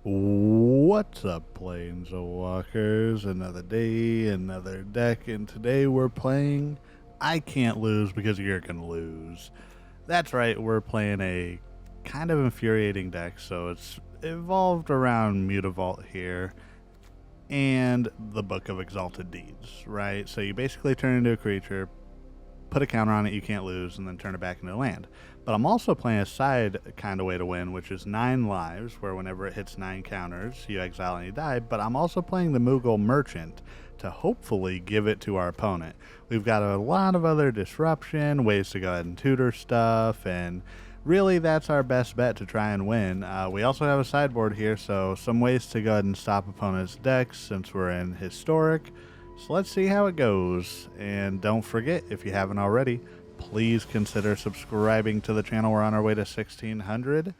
What's up, Planeswalkers? Another day, another deck, and today we're playing I Can't Lose Because You're Gonna Lose. That's right, we're playing a kind of infuriating deck, so it's evolved around Mutavault here and the Book of Exalted Deeds, right? So you basically turn into a creature, put a counter on it, you can't lose, and then turn it back into land. But I'm also playing a side kind of way to win, which is 9 lives, where whenever it hits 9 counters, you exile and you die. But I'm also playing the Moogle Merchant to hopefully give it to our opponent. We've got a lot of other disruption, ways to go ahead and tutor stuff, and really that's our best bet to try and win. We also have a sideboard here, so some ways to go ahead and stop opponents' decks since we're in Historic. So let's see how it goes. And don't forget, if you haven't already, please consider subscribing to the channel. We're on our way to 1600,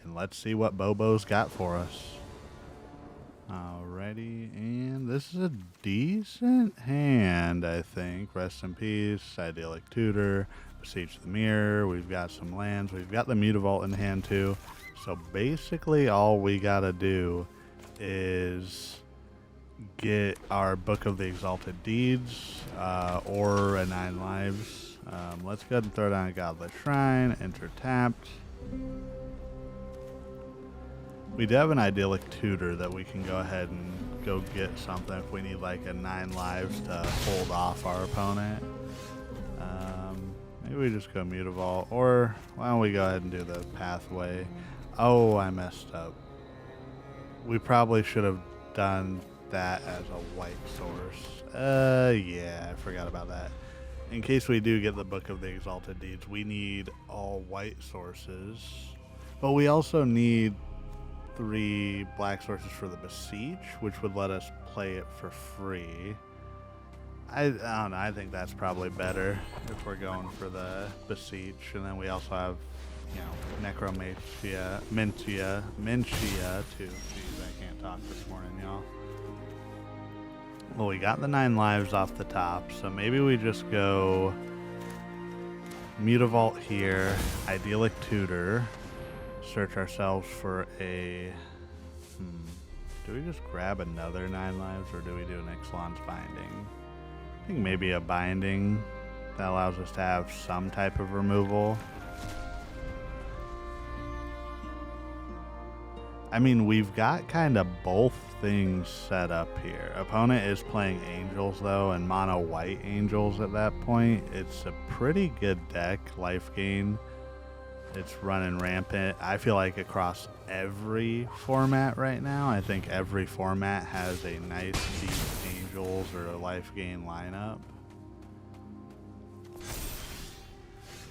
and let's see what Bobo's got for us. Alrighty, and this is a decent hand, I think. Rest in peace, Idyllic Tutor, Beseech the Mirror. We've got some lands. We've got the Mutavault in hand too. So basically all we gotta do is get our Book of the Exalted Deeds or a 9 lives. Let's go ahead and throw down a Godless Shrine, enter tapped. We do have an Idyllic Tutor that we can go ahead and go get something if we need like a 9 lives to hold off our opponent. Maybe we just go Mutavault, or why don't we go ahead and do the Pathway. Oh, I messed up. We probably should have done that as a white source. Yeah, I forgot about that. In case we do get the Book of the Exalted Deeds, we need all white sources. But we also need 3 black sources for the Beseech, which would let us play it for free. I don't know, I think that's probably better if we're going for the Beseech. And then we also have, you know, Necromentia too. Jeez, I can't talk this morning, y'all. Well, we got the 9 lives off the top, so maybe we just go Mutavault here, Idyllic Tutor, search ourselves for a... Do we just grab another 9 lives, or do we do an Ixalan's Binding? I think maybe a Binding that allows us to have some type of removal. I mean, we've got kind of both things set up here. Opponent is playing Angels, though, and mono white Angels at that point. It's a pretty good deck, life gain. It's running rampant. I feel like across every format right now, I think every format has a nice, deep Angels or a life gain lineup.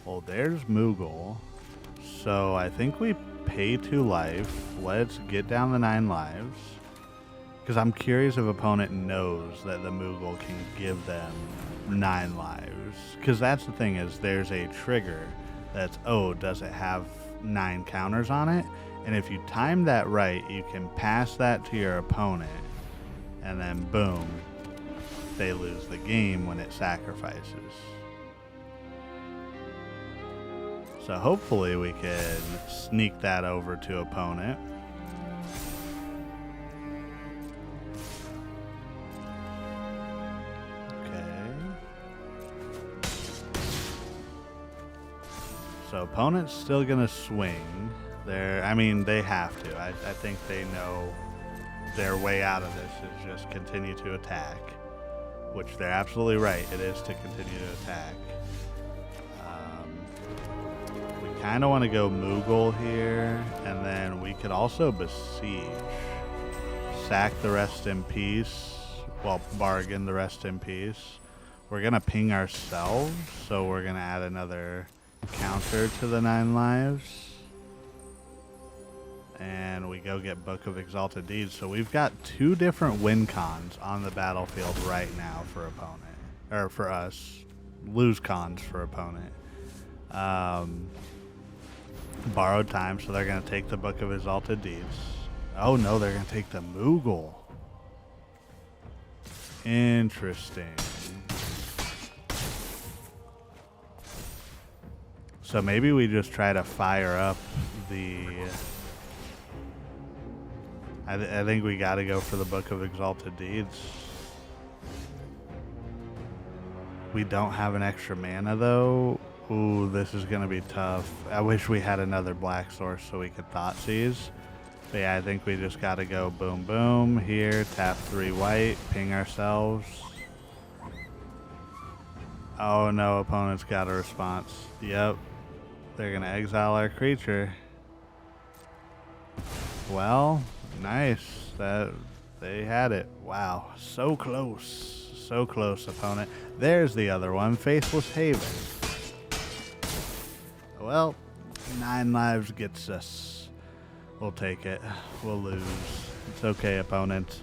Well, there's Moogle. So I think we pay 2 life. Let's get down the 9 lives. Because I'm curious if opponent knows that the Moogle can give them 9 lives. Because that's the thing, is there's a trigger that's, oh, does it have 9 counters on it? And if you time that right, you can pass that to your opponent. And then boom, they lose the game when it sacrifices. So hopefully we can sneak that over to opponent. Okay. So opponent's still gonna swing. I mean, they have to. I think they know their way out of this is just continue to attack. Which they're absolutely right. It is to continue to attack. Kind of want to go Moogle here, and then we could also Beseech. Sack the Rest in Peace. Well, bargain the Rest in Peace. We're going to ping ourselves, so we're going to add another counter to the 9 lives. And we go get Book of Exalted Deeds. So we've got 2 different win cons on the battlefield right now for opponent. Or for us. Lose cons for opponent. Borrowed time, so they're going to take the Book of Exalted Deeds. Oh no, they're going to take the Moogle. Interesting. So maybe we just try to fire up the I think we got to go for the Book of Exalted Deeds. We don't have an extra mana, though. Ooh, this is going to be tough. I wish we had another black source so we could Thoughtseize. But yeah, I think we just got to go boom, boom. Here, tap 3 white, ping ourselves. Oh no, opponent's got a response. Yep. They're going to exile our creature. Well, nice. They had it. Wow, so close. So close, opponent. There's the other one, Faithless Haven. Well, 9 lives gets us. We'll take it. We'll lose. It's okay, opponent.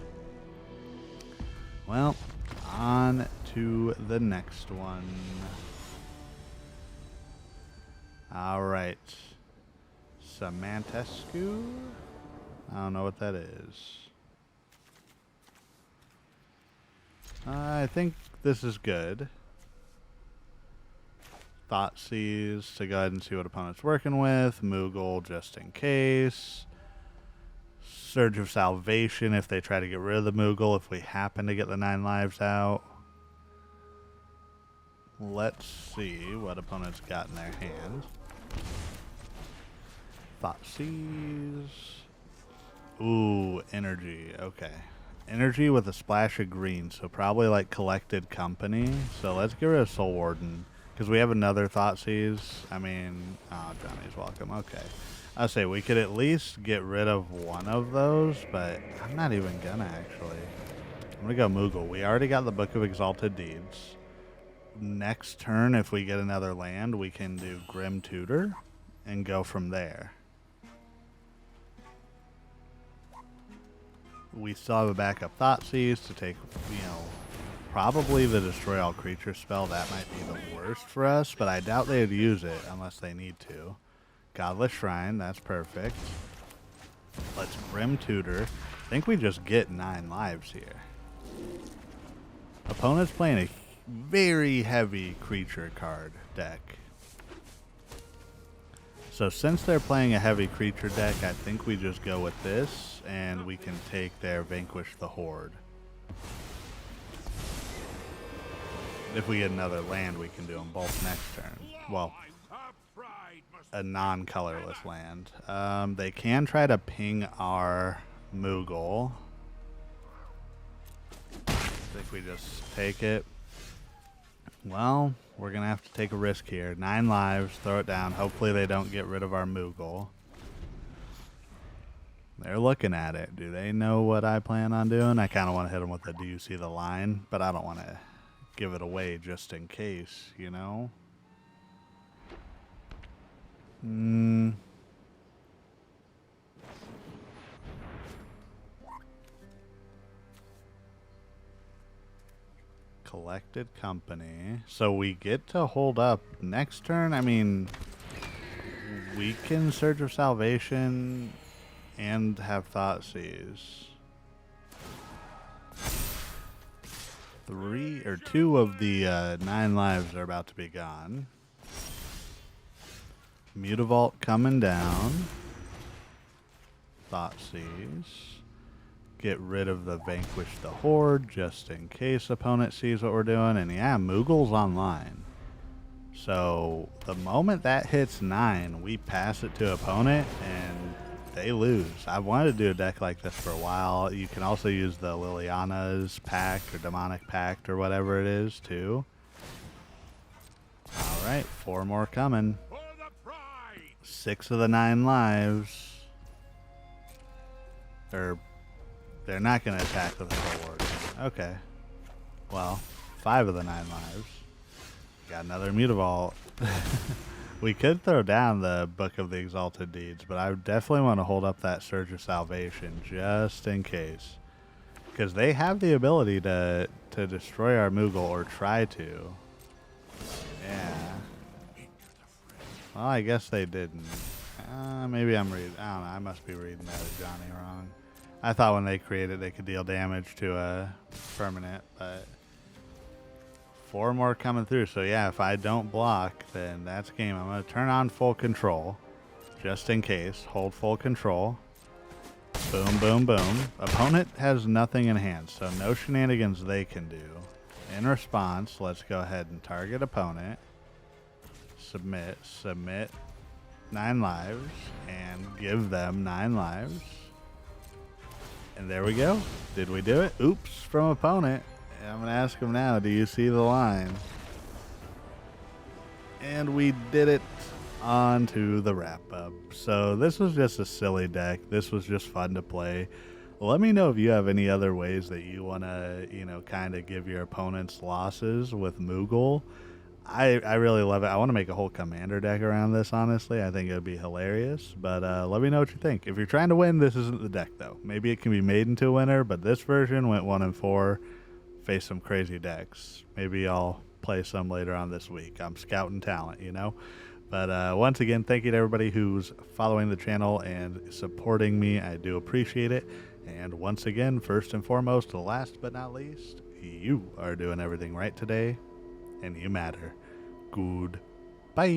Well, on to the next one. All right. Samantescu? I don't know what that is. I think this is good. Thoughtseize to go ahead and see what opponent's working with. Moogle just in case. Surge of Salvation if they try to get rid of the Moogle if we happen to get the 9 lives out. Let's see what opponent's got in their hand. Thoughtseize. Ooh, energy. Okay. Energy with a splash of green, so probably like Collected Company. So let's get rid of Soul Warden, because we have another Thoughtseize. I mean, oh, Johnny's welcome. Okay. I'll say we could at least get rid of one of those, but I'm not even gonna actually. I'm gonna go Moogle. We already got the Book of Exalted Deeds. Next turn, if we get another land, we can do Grim Tutor and go from there. We still have a backup Thoughtseize to take, probably the Destroy All Creatures spell. That might be the worst for us, but I doubt they'd use it unless they need to. Godless Shrine, that's perfect. Let's Grim Tutor. I think we just get 9 lives here. Opponent's playing a very heavy creature card deck. So since they're playing a heavy creature deck, I think we just go with this, and we can take their Vanquish the Horde. If we get another land, we can do them both next turn. Well, a non-colorless land. They can try to ping our Moogle. I think we just take it. Well, we're going to have to take a risk here. 9 lives, throw it down. Hopefully they don't get rid of our Moogle. They're looking at it. Do they know what I plan on doing? I kind of want to hit them with a do you see the line? But I don't want to give it away just in case, you know? Collected Company. So we get to hold up next turn. I mean, we can Surge of Salvation and have Thoughtseize. 2 of the 9 lives are about to be gone. Mutavault coming down. Thoughtseize. Get rid of the Vanquish the Horde just in case opponent sees what we're doing. And yeah, Moogle's online. So the moment that hits 9, we pass it to opponent and they lose. I've wanted to do a deck like this for a while. You can also use the Liliana's Pact or Demonic Pact or whatever it is too. Alright, 4 more coming. 6 of the 9 lives. They're not going to attack with a Sword. Okay. Well, 5 of the 9 lives. Got another Mutavault. We could throw down the Book of the Exalted Deeds, but I definitely want to hold up that Surge of Salvation just in case. Because they have the ability to destroy our Moogle, or try to. Yeah. Well, I guess they didn't. Maybe I'm reading. I don't know. I must be reading that as Johnny wrong. I thought when they created they could deal damage to a permanent, but 4 more coming through. So yeah, if I don't block, then that's game. I'm going to turn on full control just in case. Hold full control. Boom, boom, boom. Opponent has nothing in hand, so no shenanigans they can do. In response, let's go ahead and target opponent. Submit. 9 lives. And give them 9 lives. And there we go. Did we do it? Oops, from opponent. I'm going to ask him now, do you see the line? And we did it. On to the wrap-up. So this was just a silly deck. This was just fun to play. Let me know if you have any other ways that you want to, kind of give your opponents losses with Moogle. I really love it. I want to make a whole commander deck around this, honestly. I think it would be hilarious. But let me know what you think. If you're trying to win, this isn't the deck, though. Maybe it can be made into a winner, but this version went 1 and 4. Face some crazy decks. Maybe I'll play some later on this week. I'm scouting talent, But once again, thank you to everybody who's following the channel and supporting me. I do appreciate it. And once again, first and foremost, last but not least, you are doing everything right today, and you matter. Goodbye.